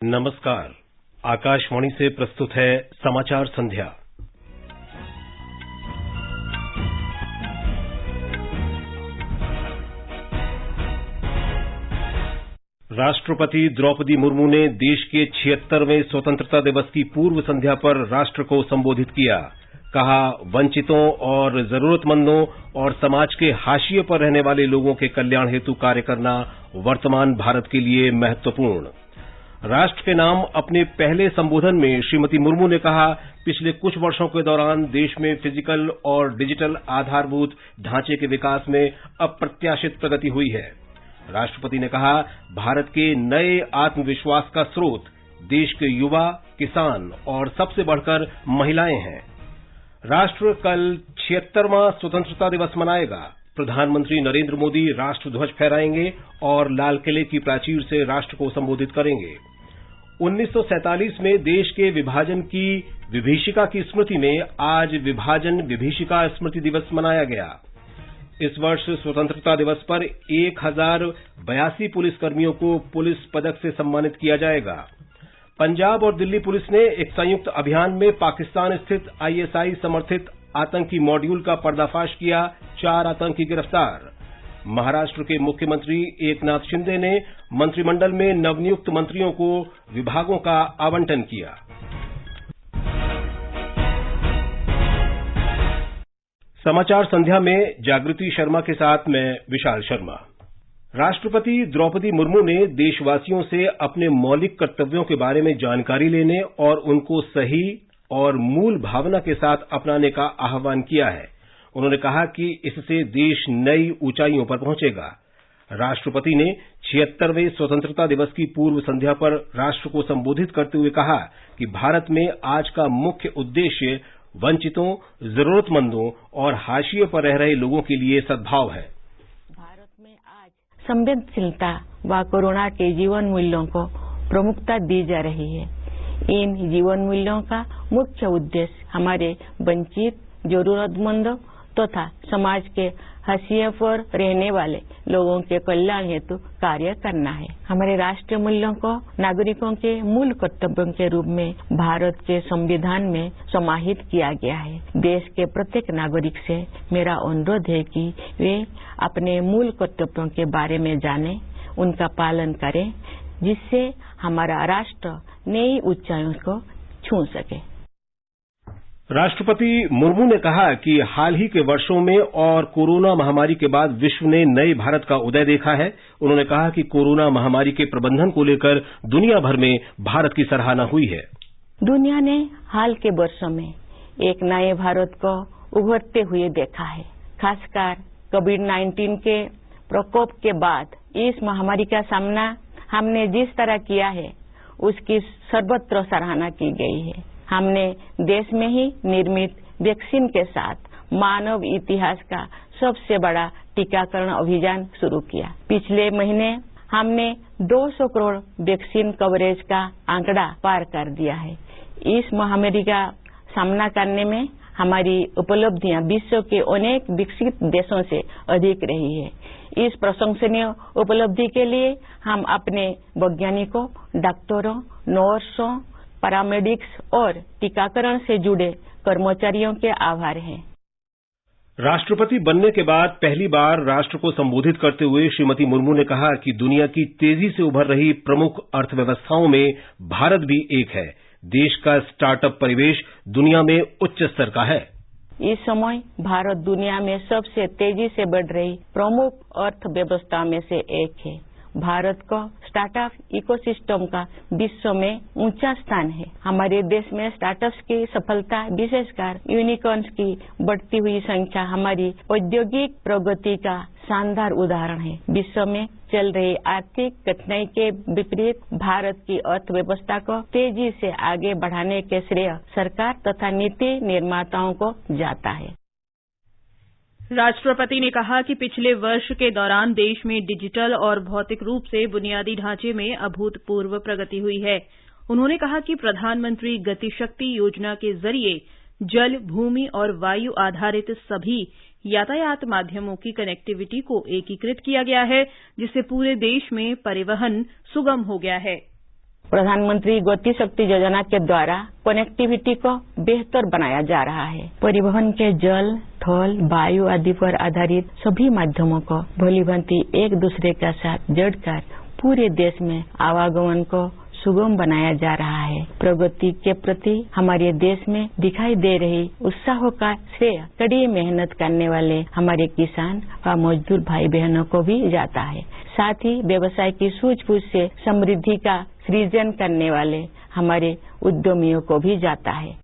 नमस्कार। आकाशवाणी से प्रस्तुत है समाचार संध्या। राष्ट्रपति द्रौपदी मुर्मू ने देश के 76वें स्वतंत्रता दिवस की पूर्व संध्या पर राष्ट्र को संबोधित किया। कहा, वंचितों और जरूरतमंदों और समाज के हाशिए पर रहने वाले लोगों के कल्याण हेतु कार्य करना वर्तमान भारत के लिए महत्वपूर्ण। राष्ट्र के नाम अपने पहले संबोधन में श्रीमती मुर्मू ने कहा, पिछले कुछ वर्षों के दौरान देश में फिजिकल और डिजिटल आधारभूत ढांचे के विकास में अप्रत्याशित प्रगति हुई है। राष्ट्रपति ने कहा, भारत के नए आत्मविश्वास का स्रोत देश के युवा, किसान और सबसे बढ़कर महिलाएं हैं। राष्ट्र कल 76वां स्वतंत्रता दिवस मनाएगा। प्रधानमंत्री नरेंद्र मोदी राष्ट्र ध्वज फहराएंगे और लाल किले की प्राचीर से राष्ट्र को संबोधित करेंगे। 1947 में देश के विभाजन की विभीषिका की स्मृति में आज विभाजन विभीषिका स्मृति दिवस मनाया गया। इस वर्ष स्वतंत्रता दिवस पर 1082 पुलिसकर्मियों को पुलिस पदक से सम्मानित किया जाएगा। पंजाब और दिल्ली पुलिस ने एक संयुक्त अभियान में पाकिस्तान स्थित आईएसआई समर्थित आतंकी मॉड्यूल का पर्दाफाश किया। 4 आतंकी गिरफ्तार। महाराष्ट्र के मुख्यमंत्री एकनाथ शिंदे ने मंत्रिमंडल में नवनियुक्त मंत्रियों को विभागों का आवंटन किया। समाचार संध्या में जागृति शर्मा के साथ मैं विशाल शर्मा। राष्ट्रपति द्रौपदी मुर्मू ने देशवासियों से अपने मौलिक कर्तव्यों के बारे में जानकारी लेने और उनको सही और मूल भावना के साथ अपनाने का आह्वान किया है। उन्होंने कहा कि इससे देश नई ऊंचाइयों पर पहुंचेगा। राष्ट्रपति ने 76वें स्वतंत्रता दिवस की पूर्व संध्या पर राष्ट्र को संबोधित करते हुए कहा कि भारत में आज का मुख्य उद्देश्य वंचितों, जरूरतमंदों और हाशिए पर रह रहे लोगों के लिए सद्भाव है। भारत में आज संवेदनशीलता व कोरोना के जीवन मूल्यों को प्रमुखता दी जा रही है। इन जीवन मूल्यों का मुख्य उद्देश्य हमारे वंचित, जरूरतमंदों तथा समाज के हाशिए पर रहने वाले लोगों के कल्याण हेतु कार्य करना है। हमारे राष्ट्रीय मूल्यों को नागरिकों के मूल कर्तव्यों के रूप में भारत के संविधान में समाहित किया गया है। देश के प्रत्येक नागरिक से मेरा अनुरोध है कि वे अपने मूल कर्तव्यों के बारे में जानें, उनका पालन करें, जिससे हमारा राष्ट्र नई ऊंचाइयों को छू सके। राष्ट्रपति मुर्मू ने कहा कि हाल ही के वर्षों में और कोरोना महामारी के बाद विश्व ने नए भारत का उदय देखा है। उन्होंने कहा कि कोरोना महामारी के प्रबंधन को लेकर दुनिया भर में भारत की सराहना हुई है। दुनिया ने हाल के वर्षों में एक नए भारत को उभरते हुए देखा है। खासकर कोविड-19 के प्रकोप के बाद इस महामारी का सामना हमने जिस तरह किया है, उसकी सर्वत्र सराहना की गई है। हमने देश में ही निर्मित वैक्सीन के साथ मानव इतिहास का सबसे बड़ा टीकाकरण अभियान शुरू किया। पिछले महीने हमने 200 करोड़ वैक्सीन कवरेज का आंकड़ा पार कर दिया है। इस महामारी का सामना करने में हमारी उपलब्धियां विश्व के अनेक विकसित देशों से अधिक रही है। इस प्रशंसनीय उपलब्धि के लिए हम अपने वैज्ञानिकों, डॉक्टरों, नर्सों, पैरामेडिक्स और टीकाकरण से जुड़े कर्मचारियों के आभार हैं। राष्ट्रपति बनने के बाद पहली बार राष्ट्र को संबोधित करते हुए श्रीमती मुर्मू ने कहा कि दुनिया की तेजी से उभर रही प्रमुख अर्थव्यवस्थाओं में भारत भी एक है। देश का स्टार्टअप परिवेश दुनिया में उच्च स्तर का है। इस समय भारत दुनिया में सबसे तेजी से बढ़ रही प्रमुख अर्थव्यवस्था में से एक है। भारत को स्टार्टअप इकोसिस्टम का विश्व में ऊंचा स्थान है। हमारे देश में स्टार्टअप्स की सफलता, विशेषकर यूनिकॉर्न्स की बढ़ती हुई संख्या हमारी औद्योगिक प्रगति का शानदार उदाहरण है। विश्व में चल रही आर्थिक कठिनाई के विपरीत भारत की अर्थव्यवस्था को तेजी से आगे बढ़ाने के श्रेय सरकार तथा नीति निर्माताओं को जाता है। राष्ट्रपति ने कहा कि पिछले वर्ष के दौरान देश में डिजिटल और भौतिक रूप से बुनियादी ढांचे में अभूतपूर्व प्रगति हुई है। उन्होंने कहा कि प्रधानमंत्री गति शक्ति योजना के जरिए जल, भूमि और वायु आधारित सभी यातायात माध्यमों की कनेक्टिविटी को एकीकृत किया गया है, जिससे पूरे देश में परिवहन सुगम हो गया है। प्रधानमंत्री गति शक्ति योजना के द्वारा कनेक्टिविटी को बेहतर बनाया जा रहा है। परिवहन के जल, थल, वायु आदि पर आधारित सभी माध्यमों को भलीभांति एक दूसरे के साथ जोड़कर पूरे देश में आवागमन को सुगम बनाया जा रहा है। प्रगति के प्रति हमारे देश में दिखाई दे रही उत्साह का श्रेय कड़ी मेहनत करने वाले हमारे किसान व मजदूर भाई बहनों को भी जाता है। साथ ही व्यवसाय की सूझबूझ से समृद्धि का सृजन करने वाले हमारे उद्यमियों को भी जाता है।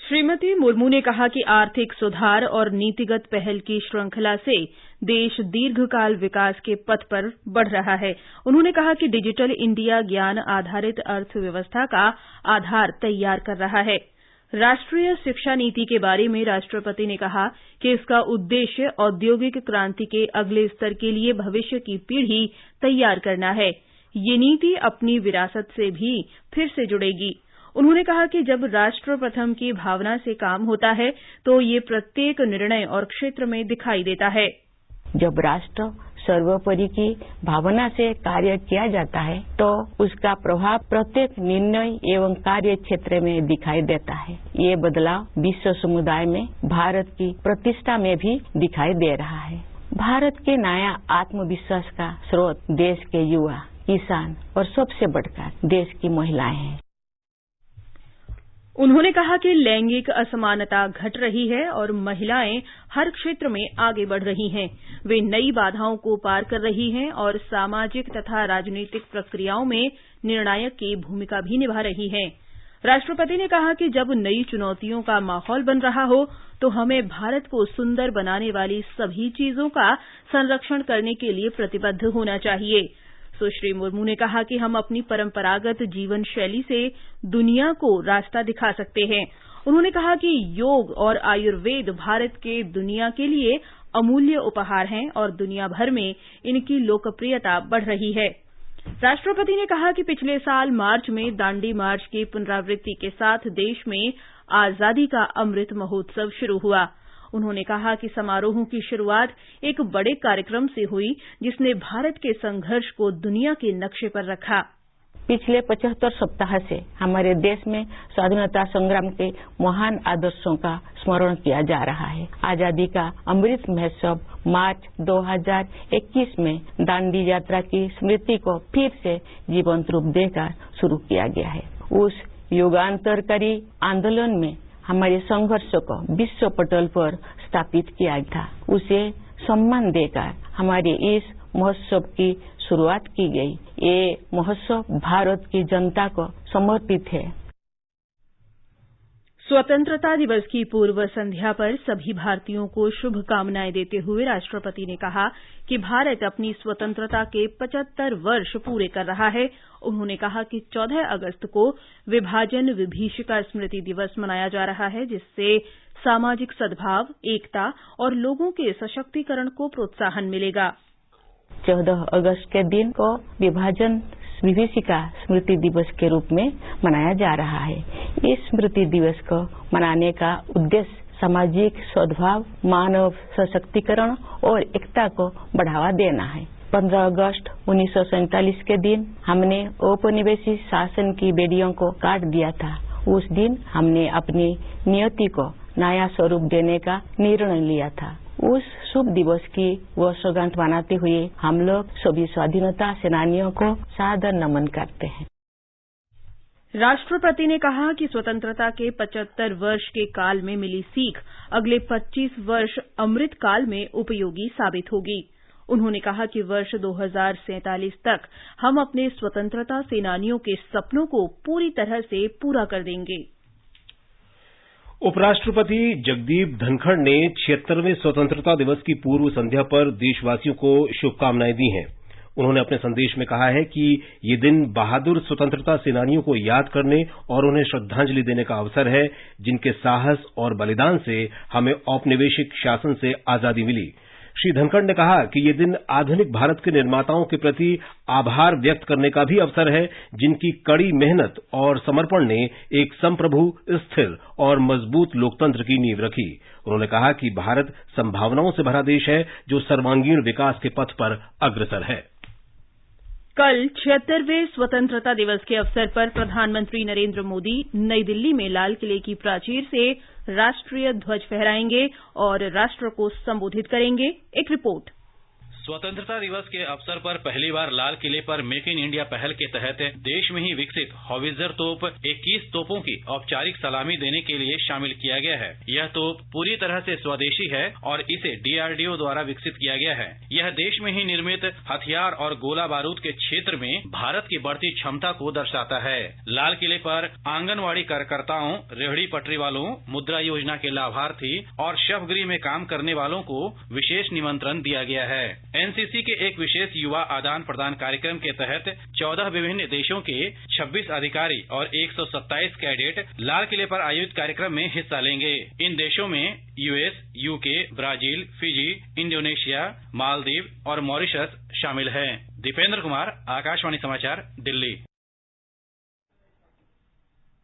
श्रीमती मुर्मू ने कहा कि आर्थिक सुधार और नीतिगत पहल की श्रृंखला से देश दीर्घकाल विकास के पथ पर बढ़ रहा है। उन्होंने कहा कि डिजिटल इंडिया ज्ञान आधारित अर्थव्यवस्था का आधार तैयार कर रहा है। राष्ट्रीय शिक्षा नीति के बारे में राष्ट्रपति ने कहा कि इसका उद्देश्य औद्योगिक क्रांति के अगले स्तर के लिए भविष्य की पीढ़ी तैयार करना है। ये नीति अपनी विरासत से भी फिर से जुड़ेगी। उन्होंने कहा कि जब राष्ट्र प्रथम की भावना से काम होता है तो ये प्रत्येक निर्णय और क्षेत्र में दिखाई देता है। जब राष्ट्र सर्वोपरि की भावना से कार्य किया जाता है तो उसका प्रभाव प्रत्येक निर्णय एवं कार्य क्षेत्र में दिखाई देता है। ये बदलाव विश्व समुदाय में भारत की प्रतिष्ठा में भी दिखाई दे रहा है। भारत के नया आत्मविश्वास का स्रोत देश के युवा, किसान और सबसे बढ़कर देश की महिलाएं हैं। उन्होंने कहा कि लैंगिक असमानता घट रही है और महिलाएं हर क्षेत्र में आगे बढ़ रही हैं। वे नई बाधाओं को पार कर रही हैं और सामाजिक तथा राजनीतिक प्रक्रियाओं में निर्णायक की भूमिका भी निभा रही हैं। राष्ट्रपति ने कहा कि जब नई चुनौतियों का माहौल बन रहा हो तो हमें भारत को सुंदर बनाने वाली सभी चीजों का संरक्षण करने के लिए प्रतिबद्ध होना चाहिए। सुश्री मुर्मू ने कहा कि हम अपनी परंपरागत जीवन शैली से दुनिया को रास्ता दिखा सकते हैं। उन्होंने कहा कि योग और आयुर्वेद भारत के दुनिया के लिए अमूल्य उपहार हैं और दुनिया भर में इनकी लोकप्रियता बढ़ रही है। राष्ट्रपति ने कहा कि पिछले साल मार्च में दांडी मार्च की पुनरावृत्ति के साथ देश में आजादी का अमृत महोत्सव शुरू हुआ। उन्होंने कहा कि समारोहों की शुरुआत एक बड़े कार्यक्रम से हुई जिसने भारत के संघर्ष को दुनिया के नक्शे पर रखा। पिछले 75 सप्ताह से हमारे देश में स्वाधीनता संग्राम के महान आदर्शों का स्मरण किया जा रहा है। आजादी का अमृत महोत्सव मार्च 2021 में दांडी यात्रा की स्मृति को फिर से जीवंत रूप देकर शुरू किया गया है। उस युगांतरकारी आंदोलन में हमारे संघर्ष को विश्व पटल पर स्थापित किया था। उसे सम्मान देकर हमारे इस महोत्सव की शुरुआत की गई। ये महोत्सव भारत की जनता को समर्पित है। स्वतंत्रता दिवस की पूर्व संध्या पर सभी भारतीयों को शुभकामनाएं देते हुए राष्ट्रपति ने कहा कि भारत अपनी स्वतंत्रता के 75 वर्ष पूरे कर रहा है। उन्होंने कहा कि 14 अगस्त को विभाजन विभीषिका स्मृति दिवस मनाया जा रहा है, जिससे सामाजिक सद्भाव, एकता और लोगों के सशक्तिकरण को प्रोत्साहन मिलेगा। 14 अगस्त के दिन को विभाजन विभीषिका स्मृति दिवस के रूप में मनाया जा रहा है। इस स्मृति दिवस को मनाने का उद्देश्य सामाजिक सद्भाव, मानव सशक्तिकरण और एकता को बढ़ावा देना है। 15 अगस्त 1947 के दिन हमने औपनिवेशिक शासन की बेड़ियों को काट दिया था। उस दिन हमने अपनी नियति को नया स्वरूप देने का निर्णय लिया था। उस शुभ दिवस की वर्षगांठ मनाते हुए हम लोग सभी स्वाधीनता सेनानियों को सादर नमन करते हैं। राष्ट्रपति ने कहा कि स्वतंत्रता के 75 वर्ष के काल में मिली सीख अगले 25 वर्ष अमृत काल में उपयोगी साबित होगी। उन्होंने कहा कि वर्ष 2047 तक हम अपने स्वतंत्रता सेनानियों के सपनों को पूरी तरह से पूरा कर देंगे। उपराष्ट्रपति जगदीप धनखड़ ने 76वें स्वतंत्रता दिवस की पूर्व संध्या पर देशवासियों को शुभकामनाएं दी हैं। उन्होंने अपने संदेश में कहा है कि ये दिन बहादुर स्वतंत्रता सेनानियों को याद करने और उन्हें श्रद्धांजलि देने का अवसर है, जिनके साहस और बलिदान से हमें औपनिवेशिक शासन से आजादी मिली। श्री धनखड़ ने कहा कि ये दिन आधुनिक भारत के निर्माताओं के प्रति आभार व्यक्त करने का भी अवसर है, जिनकी कड़ी मेहनत और समर्पण ने एक संप्रभु, स्थिर और मजबूत लोकतंत्र की नींव रखी। उन्होंने कहा कि भारत संभावनाओं से भरा देश है जो सर्वांगीण विकास के पथ पर अग्रसर है। कल 76वें स्वतंत्रता दिवस के अवसर पर प्रधानमंत्री नरेंद्र मोदी नई दिल्ली में लाल किले की प्राचीर से राष्ट्रीय ध्वज फहराएंगे और राष्ट्र को संबोधित करेंगे। एक रिपोर्ट। स्वतंत्रता दिवस के अवसर पर पहली बार लाल किले पर मेक इन इंडिया पहल के तहत देश में ही विकसित हॉवित्जर तोप 21 तोपों की औपचारिक सलामी देने के लिए शामिल किया गया है। यह तोप पूरी तरह से स्वदेशी है और इसे DRDO द्वारा विकसित किया गया है। यह देश में ही निर्मित हथियार और गोला बारूद के क्षेत्र में भारत की बढ़ती क्षमता को दर्शाता है। लाल किले पर आंगनवाड़ी कार्यकर्ताओं, रेहड़ी पटरी वालों, मुद्रा योजना के लाभार्थी और शवगृह में काम करने वालों को विशेष निमंत्रण दिया गया है। एनसीसी के एक विशेष युवा आदान प्रदान कार्यक्रम के तहत 14 विभिन्न देशों के 26 अधिकारी और 127 कैडेट लाल किले पर आयोजित कार्यक्रम में हिस्सा लेंगे। इन देशों में US, UK, Brazil, Fiji, Indonesia, Maldives और मॉरिशस शामिल हैं। दीपेंद्र कुमार, आकाशवाणी समाचार, दिल्ली।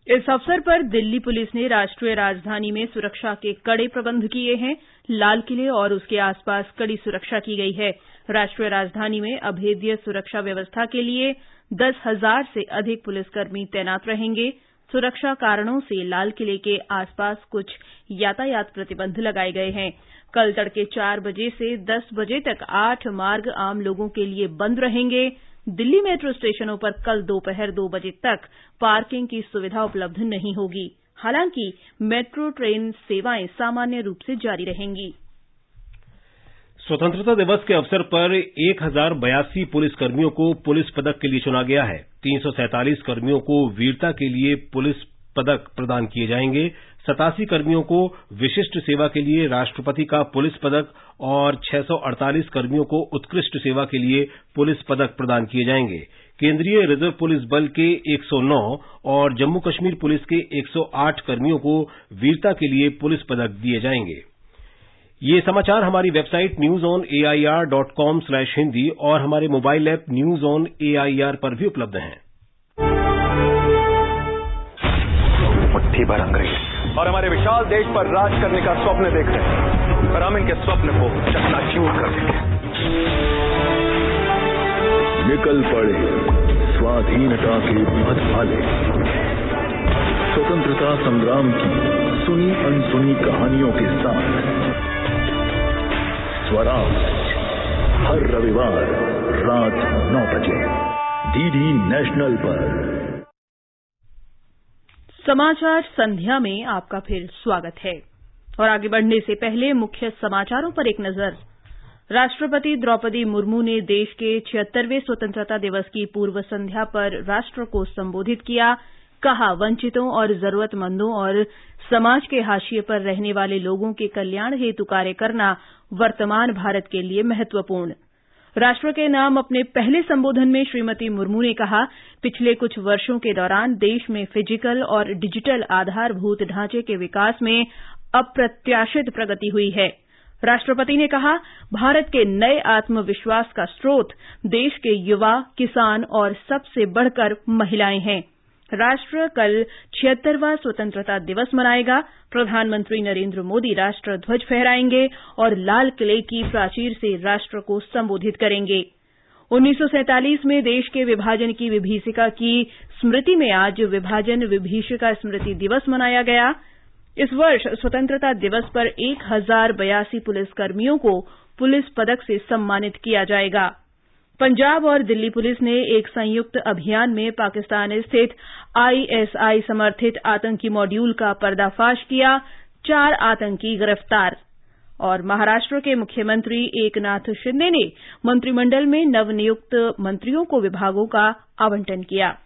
इस अवसर पर दिल्ली पुलिस ने राष्ट्रीय राजधानी में सुरक्षा के कड़े प्रबंध किए हैं। लाल किले और उसके आसपास कड़ी सुरक्षा की गई है। राष्ट्रीय राजधानी में अभेद्य सुरक्षा व्यवस्था के लिए 10,000 से अधिक पुलिसकर्मी तैनात रहेंगे। सुरक्षा कारणों से लाल किले के आसपास कुछ यातायात प्रतिबंध लगाए गए हैं। कल तड़के 4 बजे से 10 बजे तक 8 मार्ग आम लोगों के लिए बंद रहेंगे। दिल्ली मेट्रो स्टेशनों पर कल दोपहर 2 बजे तक पार्किंग की सुविधा उपलब्ध नहीं होगी। हालांकि मेट्रो ट्रेन सेवाएं सामान्य रूप से जारी रहेंगी। स्वतंत्रता दिवस के अवसर पर 1082 पुलिसकर्मियों को पुलिस पदक के लिए चुना गया है। 347 कर्मियों को वीरता के लिए पुलिस पदक प्रदान किए जाएंगे। 87 कर्मियों को विशिष्ट सेवा के लिए राष्ट्रपति का पुलिस पदक और 648 कर्मियों को उत्कृष्ट सेवा के लिए पुलिस पदक प्रदान किए जाएंगे। केंद्रीय रिजर्व पुलिस बल के 109 और जम्मू कश्मीर पुलिस के 108 कर्मियों को वीरता के लिए पुलिस पदक दिए जाएंगे। ये समाचार हमारी वेबसाइट newsonair.com/hindi और हमारे mobile app news on AIR पर भी उपलब्ध हैं। मुट्ठी भर अंग्रेज और हमारे विशाल देश पर राज करने का स्वप्न देख रहे हैं, पर हम इनके स्वप्न को चकनाचूर कर देंगे। निकल पड़े स्वाधीनता के पथ वाले, स्वतंत्रता संग्राम की सुनी अनसुनी कहानियों के साथ स्वराज हर रविवार रात 9 बजे DD नेशनल पर। समाचार संध्या में आपका फिर स्वागत है और आगे बढ़ने से पहले मुख्य समाचारों पर एक नजर। राष्ट्रपति द्रौपदी मुर्मू ने देश के 76वें स्वतंत्रता दिवस की पूर्व संध्या पर राष्ट्र को संबोधित किया। कहा, वंचितों और जरूरतमंदों और समाज के हाशिए पर रहने वाले लोगों के कल्याण हेतु कार्य करना वर्तमान भारत के लिए महत्वपूर्ण। राष्ट्र के नाम अपने पहले संबोधन में श्रीमती मुर्मू ने कहा, पिछले कुछ वर्षों के दौरान देश में फिजिकल और डिजिटल आधारभूत ढांचे के विकास में अप्रत्याशित प्रगति हुई है। राष्ट्रपति ने कहा, भारत के नए आत्मविश्वास का स्रोत देश के युवा, किसान और सबसे बढ़कर महिलाएं हैं। राष्ट्र कल 76वां स्वतंत्रता दिवस मनाएगा। प्रधानमंत्री नरेंद्र मोदी राष्ट्र ध्वज फहराएंगे और लाल किले की प्राचीर से राष्ट्र को संबोधित करेंगे। 1947 में देश के विभाजन की विभीषिका की स्मृति में आज विभाजन विभीषिका स्मृति दिवस मनाया गया। इस वर्ष स्वतंत्रता दिवस पर 1082 पुलिसकर्मियों को पुलिस पदक से सम्मानित किया जाएगा। पंजाब और दिल्ली पुलिस ने एक संयुक्त अभियान में पाकिस्तान स्थित ISI समर्थित आतंकी मॉड्यूल का पर्दाफाश किया। 4 आतंकी गिरफ्तार। और महाराष्ट्र के मुख्यमंत्री एकनाथ शिंदे ने मंत्रिमंडल में नवनियुक्त मंत्रियों को विभागों का आवंटन किया।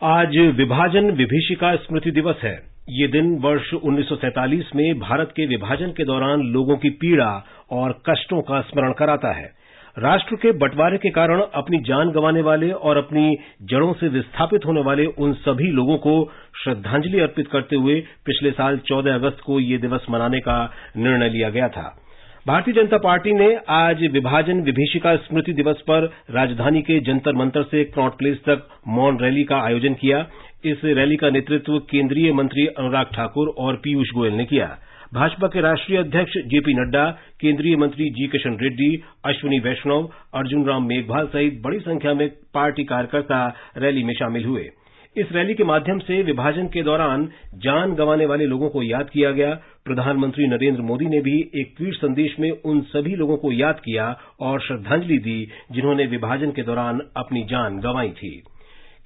आज विभाजन विभीषिका स्मृति दिवस है। ये दिन वर्ष 1947 में भारत के विभाजन के दौरान लोगों की पीड़ा और कष्टों का स्मरण कराता है। राष्ट्र के बंटवारे के कारण अपनी जान गंवाने वाले और अपनी जड़ों से विस्थापित होने वाले उन सभी लोगों को श्रद्धांजलि अर्पित करते हुए पिछले साल 14 अगस्त को ये दिवस मनाने का निर्णय लिया गया था। भारतीय जनता पार्टी ने आज विभाजन विभीषिका स्मृति दिवस पर राजधानी के जंतर मंतर से क्रॉट प्लेस तक मौन रैली का आयोजन किया। इस रैली का नेतृत्व केंद्रीय मंत्री अनुराग ठाकुर और पीयूष गोयल ने किया। भाजपा के राष्ट्रीय अध्यक्ष जेपी नड्डा, केंद्रीय मंत्री जी किशन रेड्डी, अश्विनी वैष्णव, अर्जुन राम मेघवाल सहित बड़ी संख्या में पार्टी कार्यकर्ता रैली में शामिल हुए। इस रैली के माध्यम से विभाजन के दौरान जान गंवाने वाले लोगों को याद किया गया। प्रधानमंत्री नरेंद्र मोदी ने भी एक ट्वीट संदेश में उन सभी लोगों को याद किया और श्रद्धांजलि दी जिन्होंने विभाजन के दौरान अपनी जान गंवाई थी।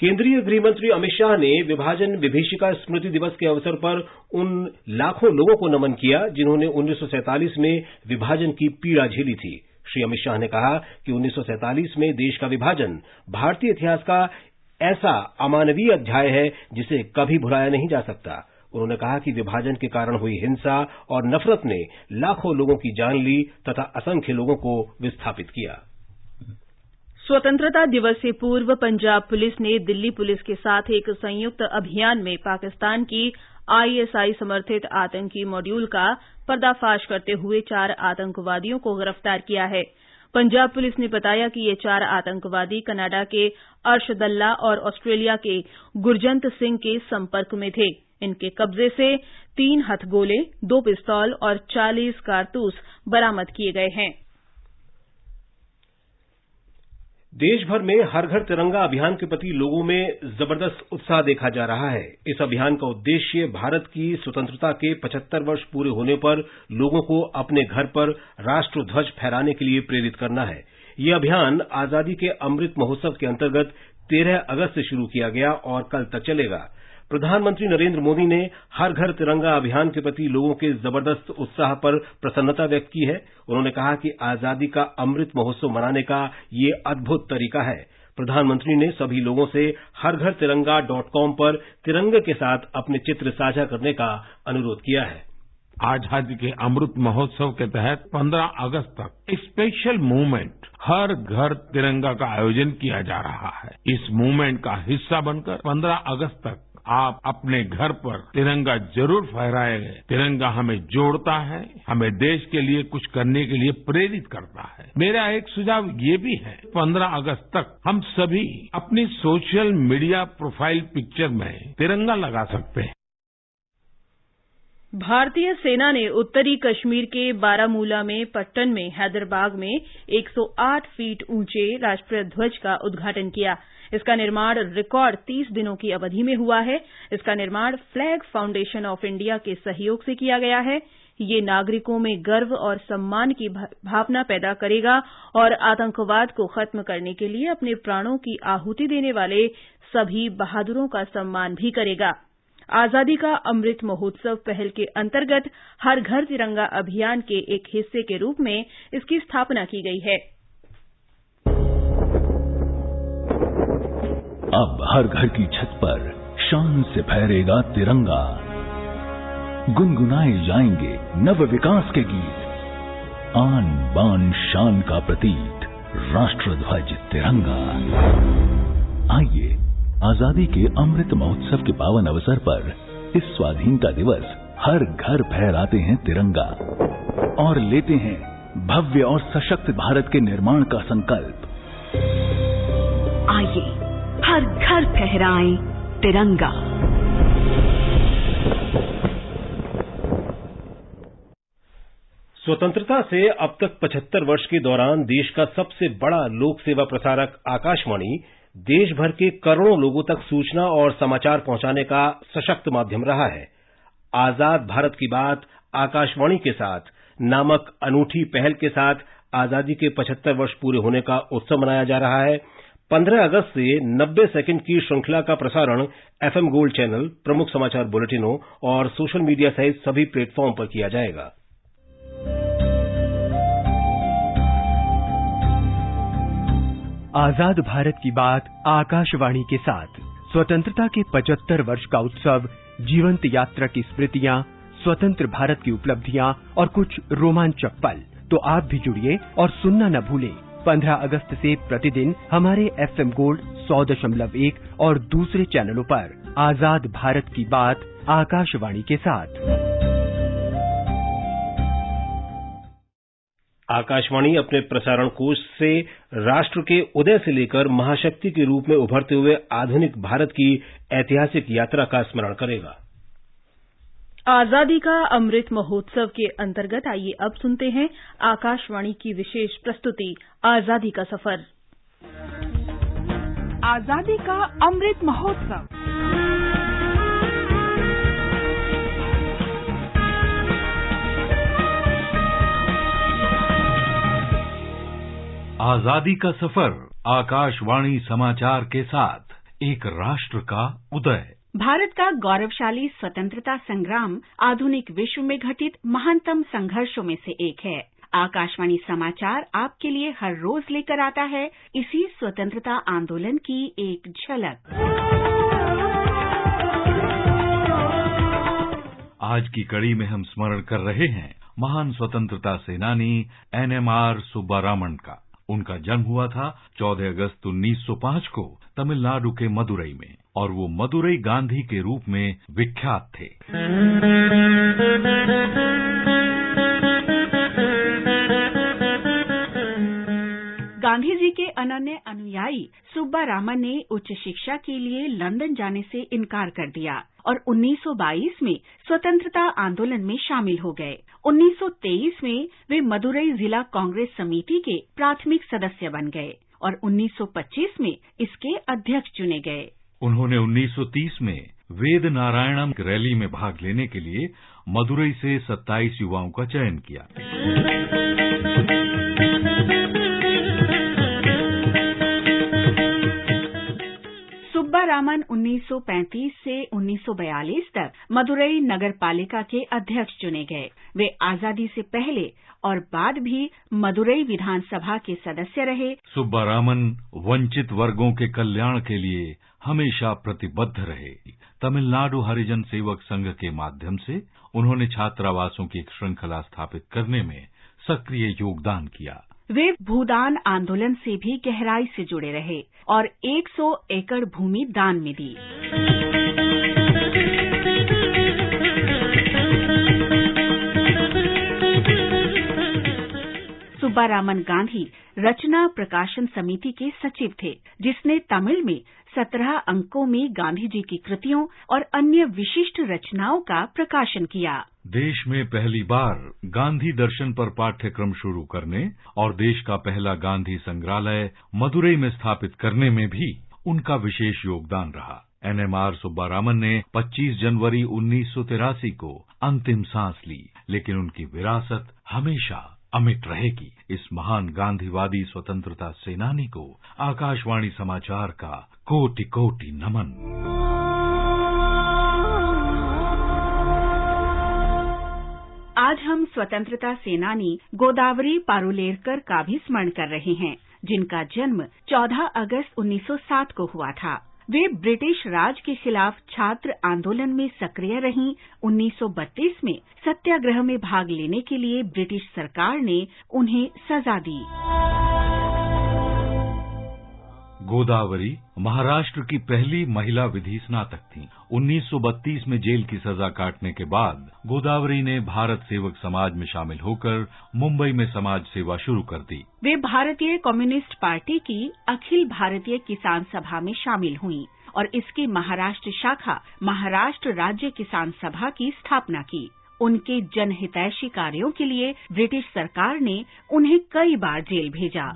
केंद्रीय गृहमंत्री अमित शाह ने विभाजन विभीषिका स्मृति दिवस के अवसर पर उन लाखों लोगों को नमन किया जिन्होंने 1947 में विभाजन की पीड़ा झेली थी। श्री अमित शाह ने कहा कि 1947 में देश का विभाजन भारतीय इतिहास का ऐसा अमानवीय अध्याय है जिसे कभी भुलाया नहीं जा सकता। उन्होंने कहा कि विभाजन के कारण हुई हिंसा और नफरत ने लाखों लोगों की जान ली तथा असंख्य लोगों को विस्थापित किया। स्वतंत्रता दिवस से पूर्व पंजाब पुलिस ने दिल्ली पुलिस के साथ एक संयुक्त अभियान में पाकिस्तान की आईएसआई समर्थित आतंकी मॉड्यूल का पर्दाफाश करते हुए 4 आतंकवादियों को गिरफ्तार किया है। पंजाब पुलिस ने बताया कि ये 4 आतंकवादी कनाडा के अर्शदल्ला और ऑस्ट्रेलिया के गुरजंत सिंह के संपर्क में थे। इनके कब्जे से 3 हथगोले, 2 पिस्तौल और 40 कारतूस बरामद किए गए हैं। देश भर में हर घर तिरंगा अभियान के प्रति लोगों में जबरदस्त उत्साह देखा जा रहा है। इस अभियान का उद्देश्य भारत की स्वतंत्रता के 75 वर्ष पूरे होने पर लोगों को अपने घर पर राष्ट्र ध्वज फहराने के लिए प्रेरित करना है। यह अभियान आजादी के अमृत महोत्सव के अंतर्गत 13 अगस्त से शुरू किया गया और कल तक चलेगा। प्रधानमंत्री नरेंद्र मोदी ने हर घर तिरंगा अभियान के प्रति लोगों के जबरदस्त उत्साह पर प्रसन्नता व्यक्त की है। उन्होंने कहा कि आजादी का अमृत महोत्सव मनाने का ये अद्भुत तरीका है। प्रधानमंत्री ने सभी लोगों से हरघरतिरंगा.com पर तिरंगे के साथ अपने चित्र साझा करने का अनुरोध किया है। आजादी के अमृत महोत्सव के तहत 15 अगस्त तक एक स्पेशल मूवमेंट हर घर तिरंगा का आयोजन किया जा रहा है। इस मूवमेंट का हिस्सा बनकर 15 अगस्त तक आप अपने घर पर तिरंगा जरूर फहराएंगे। तिरंगा हमें जोड़ता है, हमें देश के लिए कुछ करने के लिए प्रेरित करता है। मेरा एक सुझाव ये भी है, 15 अगस्त तक हम सभी अपनी सोशल मीडिया प्रोफाइल पिक्चर में तिरंगा लगा सकते हैं। भारतीय सेना ने उत्तरी कश्मीर के बारामूला में पट्टन में हैदरबाग में 108 फीट ऊंचे राष्ट्रीय ध्वज का उद्घाटन किया। इसका निर्माण रिकॉर्ड 30 दिनों की अवधि में हुआ है। इसका निर्माण फ्लैग फाउंडेशन ऑफ इंडिया के सहयोग से किया गया है। ये नागरिकों में गर्व और सम्मान की भावना पैदा करेगा और आतंकवाद को खत्म करने के लिए अपने प्राणों की आहुति देने वाले सभी बहादुरों का सम्मान भी करेगा। आजादी का अमृत महोत्सव पहल के अंतर्गत हर घर तिरंगा अभियान के एक हिस्से के रूप में इसकी स्थापना की गई है। अब हर घर की छत पर शान से फहरेगा तिरंगा, गुनगुनाए जाएंगे नव विकास के गीत, आन बान शान का प्रतीक राष्ट्र ध्वज तिरंगा। आइए आजादी के अमृत महोत्सव के पावन अवसर पर इस स्वाधीनता दिवस हर घर फहराते हैं तिरंगा और लेते हैं भव्य और सशक्त भारत के निर्माण का संकल्प। आइए हर घर फहराएं तिरंगा। स्वतंत्रता से अब तक 75 वर्ष के दौरान देश का सबसे बड़ा लोक सेवा प्रसारक आकाशवाणी देश भर के करोड़ों लोगों तक सूचना और समाचार पहुंचाने का सशक्त माध्यम रहा है। आजाद भारत की बात आकाशवाणी के साथ नामक अनूठी पहल के साथ आजादी के 75 वर्ष पूरे होने का उत्सव मनाया जा रहा है। 15 अगस्त से 90 सेकंड की श्रृंखला का प्रसारण एफएम गोल्ड चैनल, प्रमुख समाचार बुलेटिनों और सोशल मीडिया सहित सभी प्लेटफॉर्म पर किया जाएगा। आजाद भारत की बात आकाशवाणी के साथ स्वतंत्रता के 75 वर्ष का उत्सव, जीवंत यात्रा की स्मृतियां, स्वतंत्र भारत की उपलब्धियां और कुछ रोमांचक पल। तो आप भी जुड़िए और सुनना न भूलें। 15 अगस्त से प्रतिदिन हमारे एफएम गोल्ड 100.1 और दूसरे चैनलों पर आजाद भारत की बात आकाशवाणी के साथ। आकाशवाणी अपने प्रसारण कोष से राष्ट्र के उदय से लेकर महाशक्ति के रूप में उभरते हुए आधुनिक भारत की ऐतिहासिक यात्रा का स्मरण करेगा। आजादी का अमृत महोत्सव के अंतर्गत आइए अब सुनते हैं आकाशवाणी की विशेष प्रस्तुति आजादी का सफर। आजादी का अमृत महोत्सव। आजादी का सफर आकाशवाणी समाचार के साथ एक राष्ट्र का उदय। भारत का गौरवशाली स्वतंत्रता संग्राम आधुनिक विश्व में घटित महानतम संघर्षों में से एक है। आकाशवाणी समाचार आपके लिए हर रोज लेकर आता है इसी स्वतंत्रता आंदोलन की एक झलक। आज की कड़ी में हम स्मरण कर रहे हैं महान स्वतंत्रता सेनानी NMR सुब्बारामन का। उनका जन्म हुआ था 14 अगस्त 1905 को तमिलनाडु के मदुरई में और वो मदुरई गांधी के रूप में विख्यात थे। गांधी जी के अनन्य अनुयायी सुब्बारामन ने उच्च शिक्षा के लिए लंदन जाने से इनकार कर दिया और 1922 में स्वतंत्रता आंदोलन में शामिल हो गए। 1923 में वे मदुरई जिला कांग्रेस समिति के प्राथमिक सदस्य बन गए और 1925 में इसके अध्यक्ष चुने गए। उन्होंने 1930 में वेद नारायणम रैली में भाग लेने के लिए मदुरई से 27 युवाओं का चयन किया। सुब्बारामन 1935 से 1942 तक मदुरई नगर पालिका के अध्यक्ष चुने गए। वे आजादी से पहले और बाद भी मदुरई विधानसभा के सदस्य रहे। सुब्बारामन वंचित वर्गों के कल्याण के लिए हमेशा प्रतिबद्ध रहे। तमिलनाडु हरिजन सेवक संघ के माध्यम से उन्होंने छात्रावासों की एक श्रृंखला स्थापित करने में सक्रिय योगदान किया। वे भूदान आंदोलन से भी गहराई से जुड़े रहे और 100 एकड़ भूमि दान में दी। सुब्बारामन गांधी रचना प्रकाशन समिति के सचिव थे, जिसने तमिल में 17 अंकों में गांधी जी की कृतियों और अन्य विशिष्ट रचनाओं का प्रकाशन किया। देश में पहली बार गांधी दर्शन पर पाठ्यक्रम शुरू करने और देश का पहला गांधी संग्रहालय मदुरई में स्थापित करने में भी उनका विशेष योगदान रहा। NMR सुब्बारामन ने 25 जनवरी 1983 को अंतिम सांस ली, लेकिन उनकी विरासत हमेशा अमिट रहेगी। इस महान गांधीवादी स्वतंत्रता सेनानी को आकाशवाणी समाचार का कोटि कोटि नमन। आज हम स्वतंत्रता सेनानी गोदावरी पारुलेरकर का भी स्मरण कर रहे हैं, जिनका जन्म 14 अगस्त 1907 को हुआ था। वे ब्रिटिश राज के खिलाफ छात्र आंदोलन में सक्रिय रहीं। 1932 में सत्याग्रह में भाग लेने के लिए ब्रिटिश सरकार ने उन्हें सजा दी। गोदावरी महाराष्ट्र की पहली महिला विधि स्नातक थीं। 1932 में जेल की सजा काटने के बाद गोदावरी ने भारत सेवक समाज में शामिल होकर मुंबई में समाज सेवा शुरू कर दी। वे भारतीय कम्युनिस्ट पार्टी की अखिल भारतीय किसान सभा में शामिल हुईं और इसकी महाराष्ट्र शाखा महाराष्ट्र राज्य किसान सभा की स्थापना की। उनके जनहितैषी कार्यों के लिए ब्रिटिश सरकार ने उन्हें कई बार जेल भेजा।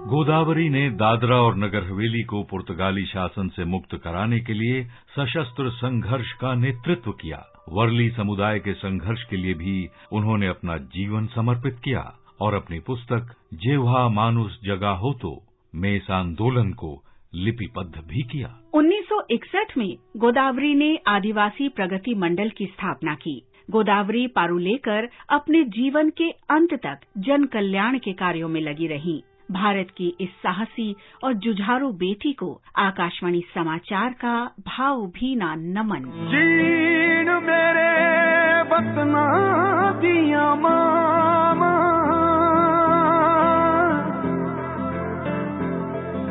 गोदावरी ने दादरा और नगर हवेली को पुर्तगाली शासन से मुक्त कराने के लिए सशस्त्र संघर्ष का नेतृत्व किया। वर्ली समुदाय के संघर्ष के लिए भी उन्होंने अपना जीवन समर्पित किया और अपनी पुस्तक जेव्हा मानुस जगा होतो में इस आंदोलन को लिपिबद्ध भी किया। 1961 में गोदावरी ने आदिवासी प्रगति मंडल की स्थापना की। गोदावरी पारुलेकर अपने जीवन के अंत तक जन कल्याण के कार्यों में लगी रहीं। भारत की इस साहसी और जुझारू बेटी को आकाशवाणी समाचार का भावभीना नमन। जीन मेरे वतना दिया मामा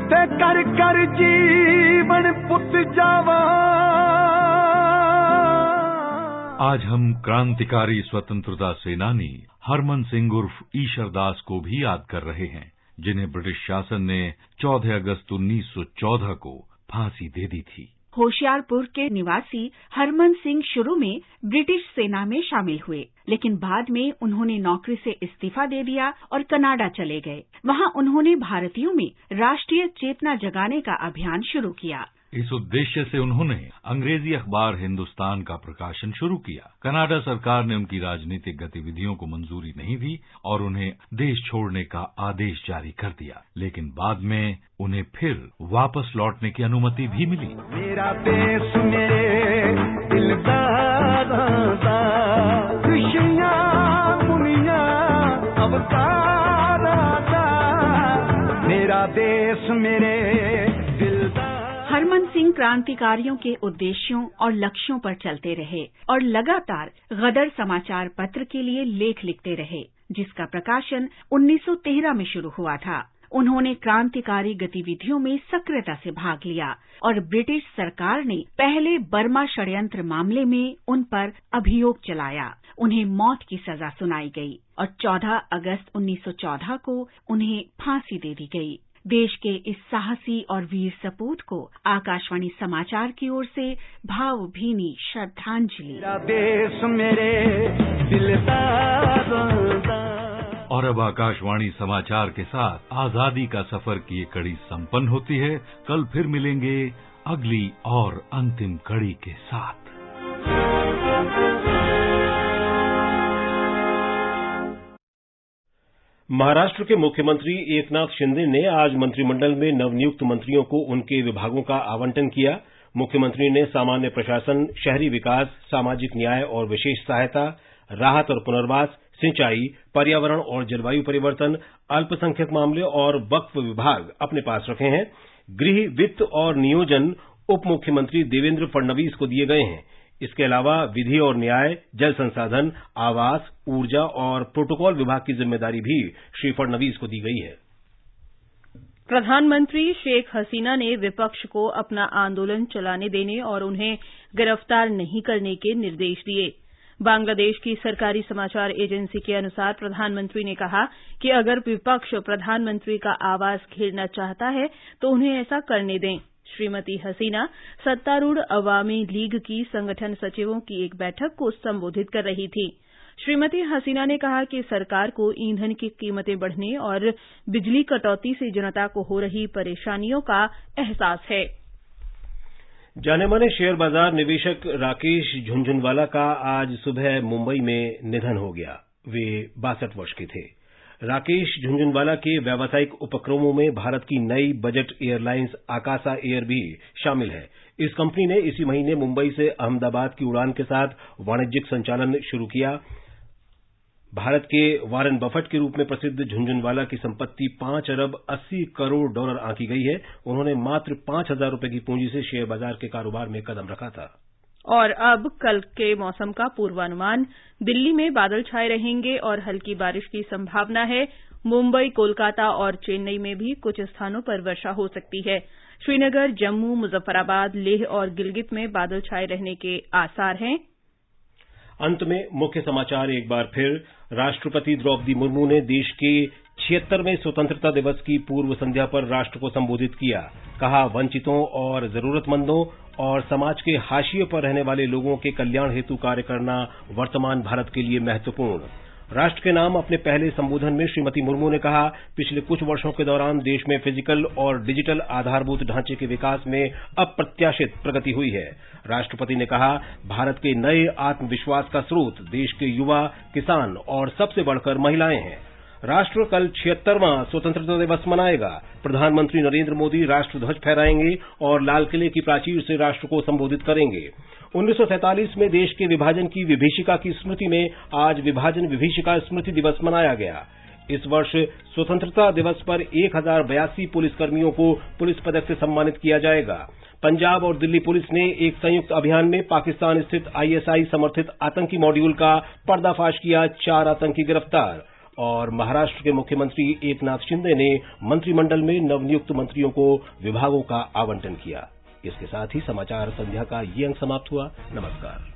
ते कर कर जीवन पुत जावा। आज हम क्रांतिकारी स्वतंत्रता सेनानी हरमन सिंह उर्फ ईशरदास को भी याद कर रहे हैं, जिन्हें ब्रिटिश शासन ने 14 अगस्त 1914 को फांसी दे दी थी। होशियारपुर के निवासी हरमन सिंह शुरू में ब्रिटिश सेना में शामिल हुए, लेकिन बाद में उन्होंने नौकरी से इस्तीफा दे दिया और कनाडा चले गए। वहां उन्होंने भारतीयों में राष्ट्रीय चेतना जगाने का अभियान शुरू किया। इस उद्देश्य से उन्होंने अंग्रेजी अखबार हिंदुस्तान का प्रकाशन शुरू किया। कनाडा सरकार ने उनकी राजनीतिक गतिविधियों को मंजूरी नहीं दी और उन्हें देश छोड़ने का आदेश जारी कर दिया, लेकिन बाद में उन्हें फिर वापस लौटने की अनुमति भी मिली। मेरा देश मेरे दिलदारों दा, खुशियां दुनिया अवतारा दा, मेरा देश मेरे दिलदार। हरमन सिंह क्रांतिकारियों के उद्देश्यों और लक्ष्यों पर चलते रहे और लगातार गदर समाचार पत्र के लिए लेख लिखते रहे, जिसका प्रकाशन 1913 में शुरू हुआ था। उन्होंने क्रांतिकारी गतिविधियों में सक्रियता से भाग लिया और ब्रिटिश सरकार ने पहले बर्मा षड्यंत्र मामले में उन पर अभियोग चलाया। उन्हें मौत की सजा सुनाई गई और 14 अगस्त 1914 को उन्हें फांसी दे दी गई। देश के इस साहसी और वीर सपूत को आकाशवाणी समाचार की ओर से भावभीनी श्रद्धांजलि। मेरा देश मेरे दिलदारों दा। और अब आकाशवाणी समाचार के साथ आजादी का सफर की ये कड़ी संपन्न होती है। कल फिर मिलेंगे अगली और अंतिम कड़ी के साथ। महाराष्ट्र के मुख्यमंत्री एकनाथ शिंदे ने आज मंत्रिमंडल में नवनियुक्त मंत्रियों को उनके विभागों का आवंटन किया। मुख्यमंत्री ने सामान्य प्रशासन, शहरी विकास, सामाजिक न्याय और विशेष सहायता, राहत और पुनर्वास, सिंचाई, पर्यावरण और जलवायु परिवर्तन, अल्पसंख्यक मामले और वक्फ विभाग अपने पास रखे हैं। गृह, वित्त और नियोजन उप मुख्यमंत्री देवेंद्र फडणवीस को दिए गए हैं। इसके अलावा विधि और न्याय, जल संसाधन, आवास, ऊर्जा और प्रोटोकॉल विभाग की जिम्मेदारी भी श्री फडणवीस को दी गई है। प्रधानमंत्री शेख हसीना ने विपक्ष को अपना आंदोलन चलाने देने और उन्हें गिरफ्तार नहीं करने के निर्देश दिए। बांग्लादेश की सरकारी समाचार एजेंसी के अनुसार प्रधानमंत्री ने कहा कि अगर विपक्ष प्रधानमंत्री का आवास घेरना चाहता है तो उन्हें ऐसा करने दें। श्रीमती हसीना सत्तारूढ़ अवामी लीग की संगठन सचिवों की एक बैठक को संबोधित कर रही थी। श्रीमती हसीना ने कहा कि सरकार को ईंधन की कीमतें बढ़ने और बिजली कटौती से जनता को हो रही परेशानियों का एहसास है। जाने-माने शेयर बाजार निवेशक राकेश झुनझुनवाला का आज सुबह मुंबई में निधन हो गया। वे 62 वर्ष के थे। राकेश झुनझुनवाला के व्यावसायिक उपक्रमों में भारत की नई बजट एयरलाइंस आकाशा एयर भी शामिल है। इस कंपनी ने इसी महीने मुंबई से अहमदाबाद की उड़ान के साथ वाणिज्यिक संचालन शुरू किया। भारत के वॉरेन बफेट के रूप में प्रसिद्ध झुनझुनवाला की संपत्ति 5 अरब 80 करोड़ डॉलर आंकी गई है। उन्होंने मात्र 5,000 रुपए की पूंजी से शेयर बाजार के कारोबार में कदम रखा था। और अब कल के मौसम का पूर्वानुमान। दिल्ली में बादल छाए रहेंगे और हल्की बारिश की संभावना है। मुंबई, कोलकाता और चेन्नई में भी कुछ स्थानों पर वर्षा हो सकती है। श्रीनगर, जम्मू, मुजफ्फराबाद, लेह और गिलगित में बादल छाए रहने के आसार हैं। अंत में मुख्य समाचार एक बार फिर। राष्ट्रपति द्रौपदी मुर्मू ने देश के 76वें स्वतंत्रता दिवस की पूर्व संध्या पर राष्ट्र को संबोधित किया। कहा, वंचितों और जरूरतमंदों और समाज के हाशिए पर रहने वाले लोगों के कल्याण हेतु कार्य करना वर्तमान भारत के लिए महत्वपूर्ण। राष्ट्र के नाम अपने पहले संबोधन में श्रीमती मुर्मू ने कहा, पिछले कुछ वर्षों के दौरान देश में फिजिकल और डिजिटल आधारभूत ढांचे के विकास में अप्रत्याशित प्रगति हुई है। राष्ट्रपति ने कहा, भारत के नए आत्मविश्वास का स्रोत देश के युवा, किसान और सबसे बढ़कर महिलाएं हैं। राष्ट्र कल 76वां स्वतंत्रता दिवस मनाएगा। प्रधानमंत्री नरेंद्र मोदी राष्ट्र ध्वज फहराएंगे और लाल किले की प्राचीर से राष्ट्र को संबोधित करेंगे। 1947 में देश के विभाजन की विभीषिका की स्मृति में आज विभाजन विभीषिका स्मृति दिवस मनाया गया। इस वर्ष स्वतंत्रता दिवस पर 1082 पुलिसकर्मियों को पुलिस पदक से सम्मानित किया जाएगा। पंजाब और दिल्ली पुलिस ने एक संयुक्त अभियान में पाकिस्तान स्थित ISI समर्थित आतंकी मॉड्यूल का पर्दाफाश किया। 4 आतंकी गिरफ्तार। और महाराष्ट्र के मुख्यमंत्री एकनाथ शिंदे ने मंत्रिमंडल में नवनियुक्त मंत्रियों को विभागों का आवंटन किया। इसके साथ ही समाचार संध्या का ये अंक समाप्त हुआ। नमस्कार।